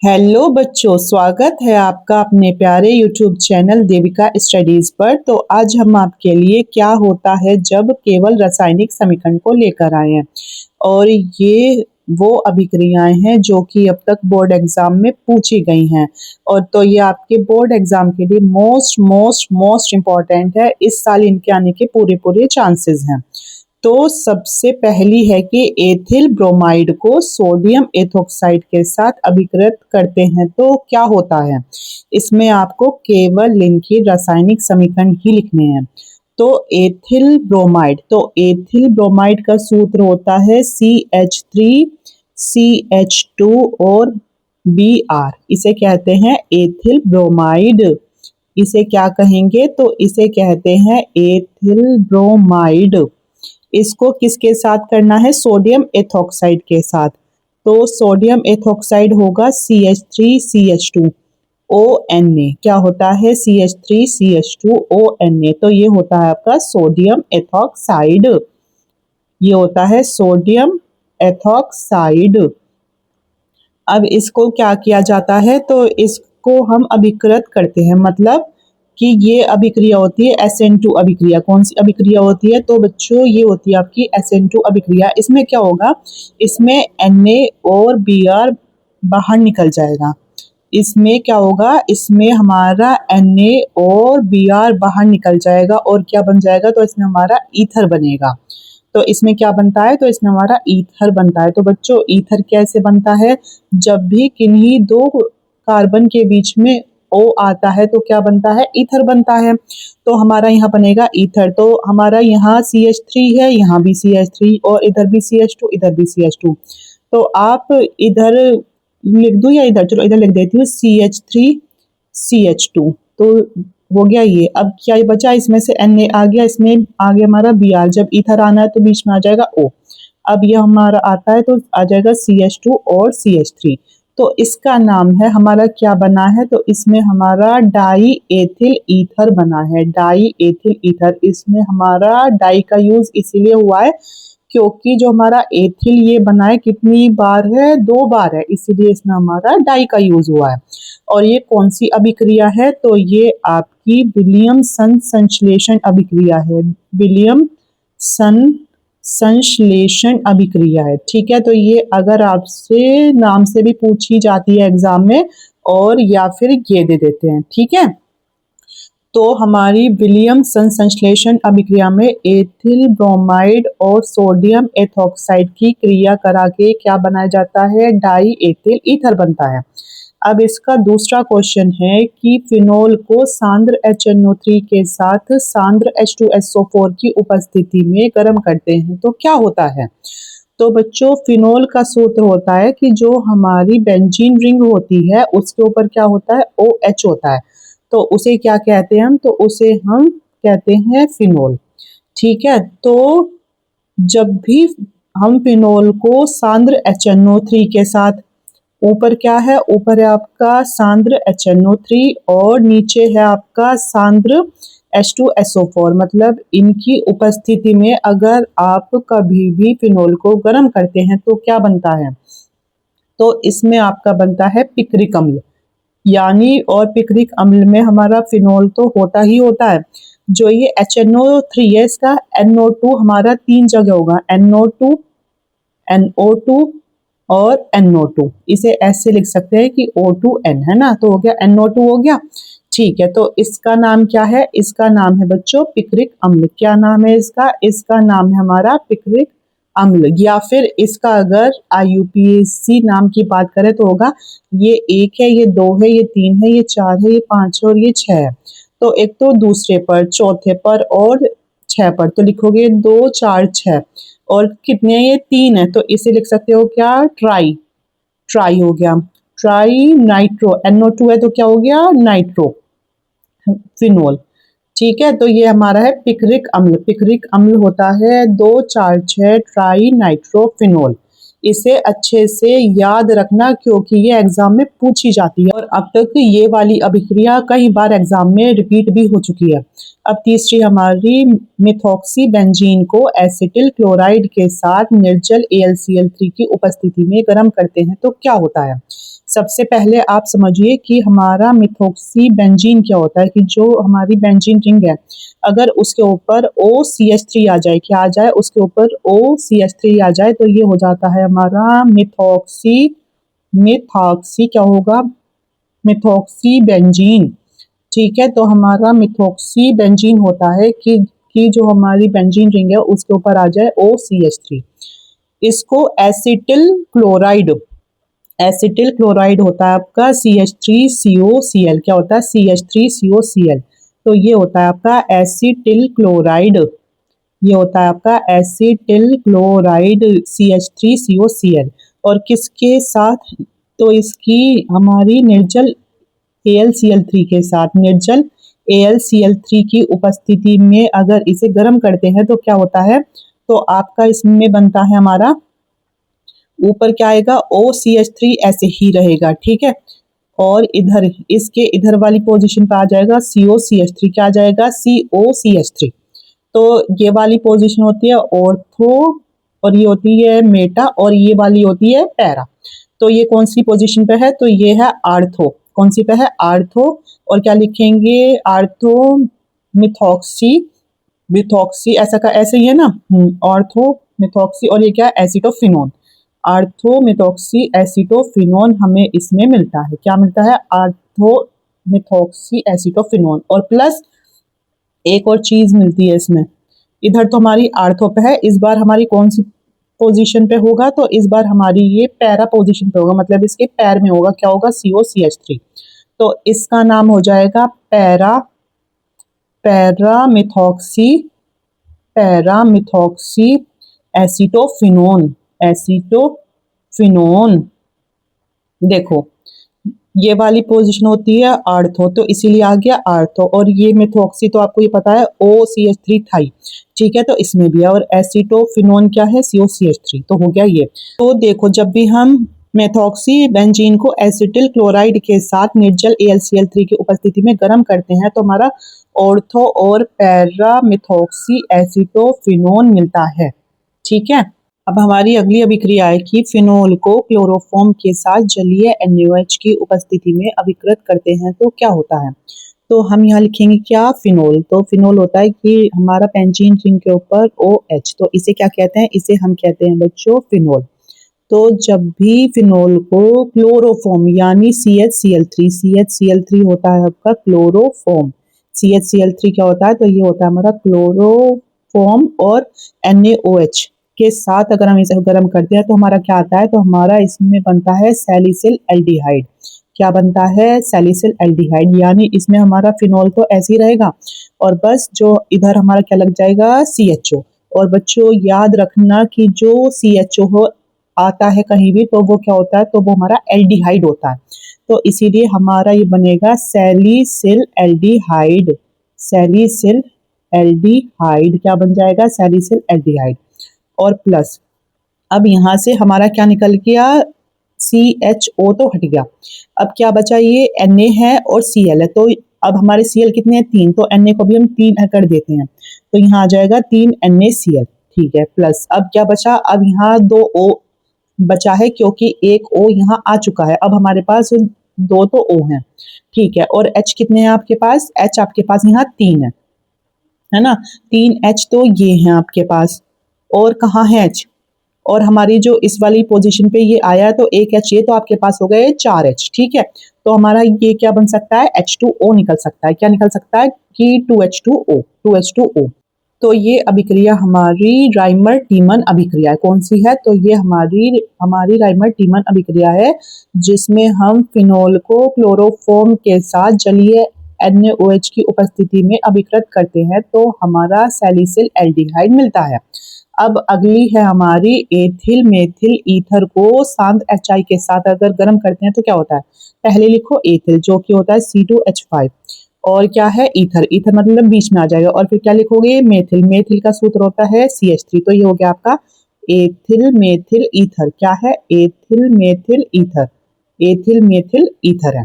Hello बच्चों, स्वागत है आपका अपने प्यारे यूट्यूब चैनल देविका स्टडीज पर। तो आज हम आपके लिए क्या होता है जब केवल रासायनिक समीकरण को लेकर आए हैं। और ये वो अभिक्रियाएं हैं जो कि अब तक बोर्ड एग्जाम में पूछी गई हैं। और तो ये आपके बोर्ड एग्जाम के लिए मोस्ट मोस्ट मोस्ट इम्पॉर्टेंट है। इस साल इनके आने के पूरे पूरे चांसेस हैं। तो सबसे पहली है कि एथिल ब्रोमाइड को सोडियम एथोक्साइड के साथ अभिकृत करते हैं तो क्या होता है। इसमें आपको केवल इनकी रासायनिक समीकरण ही लिखने हैं। तो एथिल ब्रोमाइड का सूत्र होता है CH3CH2 और Br। इसे कहते हैं एथिल ब्रोमाइड। इसे क्या कहेंगे, तो इसे कहते हैं एथिल ब्रोमाइड। इसको किसके साथ करना है, सोडियम एथोक्साइड के साथ। तो सोडियम एथोक्साइड होगा CH3CH2 ONA। क्या होता है, CH3CH2 ONA। तो ये होता है आपका सोडियम एथोक्साइड। ये होता है सोडियम एथोक्साइड। अब इसको क्या किया जाता है, तो इसको हम अभिकृत करते हैं। मतलब कि ये अभिक्रिया होती है SN2 अभिक्रिया। कौन सी अभिक्रिया होती है, तो बच्चों ये होती है आपकी SN2 अभिक्रिया। इसमें क्या होगा, इसमें Na और Br बाहर निकल जाएगा। इसमें क्या होगा, इसमें हमारा Na और Br बाहर निकल जाएगा और क्या बन जाएगा, तो इसमें हमारा ईथर बनेगा। तो इसमें क्या बनता है, तो इसमें हमारा ईथर बनता है। तो बच्चों ईथर कैसे बनता है, जब भी किन्हीं दो कार्बन के बीच में O आता है तो क्या बनता है, ईथर बनता है। तो हमारा यहाँ बनेगा ईथर। तो हमारा यहाँ CH3 है, यहाँ भी CH3 और इधर भी CH2, इधर भी CH2। तो आप इधर लिख दूं या इधर, चलो इधर लिख देती हूँ CH3CH2। तो हो गया ये। अब क्या बचा, इसमें से Na आ गया, इसमें आ गया हमारा Br। जब ईथर आना है तो बीच में आ जाएगा O। अब ये हमारा आता है तो आ जाएगा CH2 और CH3। तो इसका नाम है हमारा क्या बना है, तो इसमें हमारा डाई एथिल ईथर बना है। Die ethyl ether. इसमें हमारा डाई का यूज इसीलिए हुआ है क्योंकि जो हमारा एथिल ये बना है कितनी बार है, 2 बार है, इसीलिए इसमें हमारा डाई का यूज हुआ है। और ये कौन सी अभिक्रिया है, तो ये आपकी विलियमसन संश्लेषण अभिक्रिया है। विलियमसन संश्लेषण अभिक्रिया है। ठीक है, तो ये अगर आपसे नाम से भी पूछी जाती है एग्जाम में, और या फिर ये दे देते हैं। ठीक है, तो हमारी विलियमसन संश्लेषण अभिक्रिया में एथिल ब्रोमाइड और सोडियम एथोक्साइड की क्रिया करा के क्या बनाया जाता है, डाई एथिल ईथर बनता है। अब इसका दूसरा क्वेश्चन है कि फिनोल को सांद्र HNO3 के साथ सांद्र H2SO4 की उपस्थिति में गर्म करते हैं तो क्या होता है। तो बच्चों फिनोल का सूत्र होता है कि जो हमारी बेंजीन रिंग होती है उसके ऊपर क्या होता है, OH होता है। तो उसे क्या कहते हैं हम, तो उसे हम कहते हैं फिनोल। ठीक है, तो जब भी हम फिनोल को सांद्र HNO3 के साथ, ऊपर क्या है, ऊपर है आपका सांद्र HNO3 और नीचे है आपका सांद्र H2SO4। मतलब इनकी उपस्थिति में अगर आप कभी भी फिनोल को गर्म करते हैं तो क्या बनता है, तो इसमें आपका बनता है पिक्रिक अम्ल। यानी और पिक्रिक अम्ल में हमारा फिनोल तो होता ही होता है। जो ये HNO3 है इसका NO2 हमारा 3 जगह होगा, NO2 NO2 और NO2। इसे ऐसे लिख सकते हैं कि O2N है ना, तो हो गया NO2 हो गया। ठीक है, तो इसका नाम क्या है, इसका नाम है बच्चों पिक्रिक अम्ल। क्या नाम है इसका, इसका नाम है हमारा पिक्रिक अम्ल। या फिर इसका अगर IUPAC नाम की बात करें तो होगा ये 1 है, ये 2 है, ये 3 है, ये 4 है, ये 5 है और ये 6 है। तो एक तो दूसरे पर, चौथे पर और 6 पर, तो लिखोगे 2 4 6। और कितने हैं, ये 3 है, तो इसे लिख सकते हो क्या, ट्राई। ट्राई हो गया, ट्राई नाइट्रो। NO2 है तो क्या हो गया, नाइट्रो फिनोल। ठीक है, तो ये हमारा है पिक्रिक अम्ल। पिक्रिक अम्ल होता है 2 4 6 ट्राई नाइट्रोफिनोल। इसे अच्छे से याद रखना क्योंकि ये एग्जाम में पूछी जाती है और अब तक ये वाली अभिक्रिया कई बार एग्जाम में रिपीट भी हो चुकी है। अब तीसरी हमारी मिथॉक्सी बेंजीन को एसिटिल क्लोराइड के साथ निर्जल AlCl3 की उपस्थिति में गर्म करते हैं तो क्या होता है। सबसे पहले आप समझिए कि हमारा मिथॉक्सी बेंजीन क्या होता है, कि जो हमारी बेंजीन रिंग है अगर उसके ऊपर OCH3 आ जाए, क्या आ जाए, उसके ऊपर OCH3 आ जाए तो ये हो जाता है हमारा मिथॉक्सी, मिथॉक्सी क्या होगा, मिथॉक्सी बेंजीन। ठीक है, तो हमारा मिथॉक्सी बेंजीन होता है कि जो हमारी बेंजीन रिंग है उसके ऊपर आ जाए OCH3। इसको एसिटिल क्लोराइड, एसिटिल क्लोराइड होता है आपका CH3COCl, क्या होता है CH3COCl, तो ये होता है आपका एसिटिल क्लोराइड, ये होता है आपका एसिटिल क्लोराइड CH3COCl। और किसके साथ, तो इसकी हमारी निर्जल AlCl3 के साथ, निर्जल AlCl3 की उपस्थिति में अगर इसे गर्म करते हैं तो क्या होता है, तो आपका इसमें बनता है हमारा, ऊपर क्या आएगा OCH3 ऐसे ही रहेगा, ठीक है, और इधर इसके इधर वाली पोजीशन पे आ जाएगा COCH3, क्या आ जाएगा COCH3। तो ये वाली पोजीशन होती है ऑर्थो और ये होती है मेटा और ये वाली होती है पैरा। तो ये कौन सी पोजीशन पे है, तो ये है आर्थो, कौन सी पे है आर्थो, और क्या लिखेंगे आर्थो मिथॉक्सी, मिथॉक्सी ऐसा का ऐसे ही है ना, ऑर्थो मिथॉक्सी, और ये क्या है एसिटोफिनोन, आर्थो मिथॉक्सी एसिटोफिनोन हमें इसमें मिलता है, क्या मिलता है आर्थो मिथॉक्सी एसिटोफिनोन, और प्लस एक और चीज मिलती है इसमें, इधर तो हमारी आर्थो पे है, इस बार हमारी कौन सी पोजीशन पे होगा, तो इस बार हमारी ये पैरा पोजीशन पे होगा, मतलब इसके पैर में होगा, क्या होगा COCH3, तो इसका नाम हो जाएगा पैरा, पैरामिथॉक्सी, पैरामिथॉक्सी एसिटोफिनोन, एसिटोफिनोन। देखो ये वाली पोजीशन होती है आर्थो, तो इसीलिए आ गया आर्थो, और ये मिथॉक्सी तो आपको ये पता है OCH3 थाई, ठीक है, तो इसमें भी है, और एसिटोफिनोन क्या है COCH3, तो हो गया ये। तो देखो जब भी हम मेथॉक्सी बेंजीन को एसिटिल क्लोराइड के साथ निर्जल AlCl3 की उपस्थिति में गर्म करते हैं तो हमारा ऑर्थो और पैरा मिथॉक्सी एसिटोफिनोन मिलता है, ठीक है। अब हमारी अगली अभिक्रिया है कि फिनोल को क्लोरोफॉर्म के साथ जलीय NaOH की उपस्थिति में अभिकृत करते हैं तो क्या होता है, तो हम यहाँ लिखेंगे क्या फिनोल, तो फिनोल होता है कि हमारा बेंजीन रिंग के ऊपर OH, तो इसे क्या कहते हैं, इसे हम कहते हैं बच्चों फिनोल। तो जब भी फिनोल को क्लोरोफॉर्म यानी CHCl3, CHCl3 होता है आपका क्लोरोफॉर्म, CHCl3 क्या होता है, तो ये होता है हमारा क्लोरोफॉर्म और NaOH के साथ अगर हम इसे गर्म करते हैं तो हमारा क्या आता है, तो हमारा इसमें बनता है सैलिसिल एल्डिहाइड, क्या बनता है सैलिसिल एल्डिहाइड, यानी इसमें हमारा फिनोल तो ऐसे ही रहेगा और बस जो इधर हमारा क्या लग जाएगा CHO। और बच्चों याद रखना कि जो CHO हो आता है कहीं भी तो वो क्या होता है, तो वो हमारा एल्डिहाइड होता है, तो इसीलिए हमारा ये बनेगा सैलिसिल एल्डिहाइड, सैलिसिल एल्डिहाइड क्या बन जाएगा सैलिसिल एल्डिहाइड। और प्लस अब यहाँ से हमारा क्या निकल गया CHO तो हट गया, अब क्या बचा, ये Na है और Cl है, तो अब हमारे Cl कितने हैं 3, तो Na को भी हम 3 कर देते हैं, तो यहाँ आ जाएगा 3 NaCl, ठीक है। प्लस अब क्या बचा, अब यहाँ 2 O बचा है क्योंकि एक O यहाँ आ चुका है, अब हमारे पास 2 तो O हैं, ठीक है, और H कितने हैं आपके पास, H आपके पास यहाँ 3 है ना, 3 H तो ये हैं आपके पास, और कहाँ है H, और हमारी जो इस वाली पोजीशन पे ये आया है तो एक H, ये तो आपके पास हो गए 4 H, ठीक है, तो हमारा ये क्या बन सकता है H2O निकल सकता है, क्या निकल सकता है कि 2H2O, 2H2O। तो ये अभिक्रिया हमारी राइमर टीमन अभिक्रिया है, कौन सी है, तो ये हमारी हमारी राइमर टीमन अभिक्रिया है जिसमें हम फिनोल को क्लोरोफॉर्म के साथ जलीय NaOH की उपस्थिति में अभिकृत करते हैं तो हमारा सैलिसिल एल्डिहाइड मिलता है। अब अगली है हमारी एथिल मेथिल ईथर को शांत HI के साथ अगर गर्म करते हैं तो क्या होता है, पहले लिखो एथिल जो कि होता है C2H5, और क्या है ईथर, ईथर मतलब बीच में आ जाएगा, और फिर क्या लिखोगे मेथिल, मेथिल का सूत्र होता है CH3, तो ये हो गया आपका एथिल मेथिल ईथर, क्या है ethyl methyl ether, ethyl methyl ether है,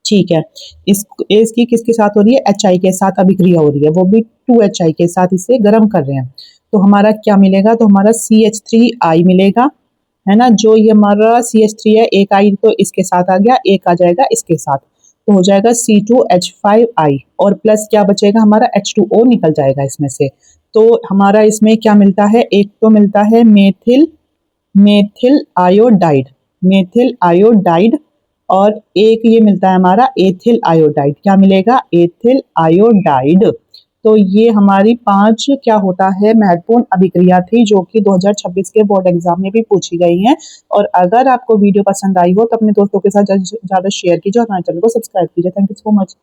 ठीक है। इसकी किसके साथ हो रही है, HI के साथ अभिक्रिया हो रही है, वो भी 2HI के साथ इसे गर्म कर रहे हैं, तो हमारा क्या मिलेगा, तो हमारा CH3I मिलेगा, है ना। जो ये हमारा CH3 है, एक आई तो इसके साथ आ गया, एक आ जाएगा इसके साथ, तो हो जाएगा C2H5I और प्लस क्या बचेगा हमारा H2O निकल जाएगा इसमें से। तो हमारा इसमें क्या मिलता है, एक तो मिलता है मेथिल आयोडाइड, मेथिल आयोडाइड, और एक ये मिलता है हमारा एथिल आयोडाइड। क्या मिलेगा, एथिल आयोडाइड। तो ये हमारी 5 क्या होता है महत्वपूर्ण अभिक्रिया थी जो कि 2026 के बोर्ड एग्जाम में भी पूछी गई हैं। और अगर आपको वीडियो पसंद आई हो तो अपने दोस्तों के साथ ज़्यादा शेयर कीजिए और हमारे चैनल को सब्सक्राइब कीजिए। Thank you so much.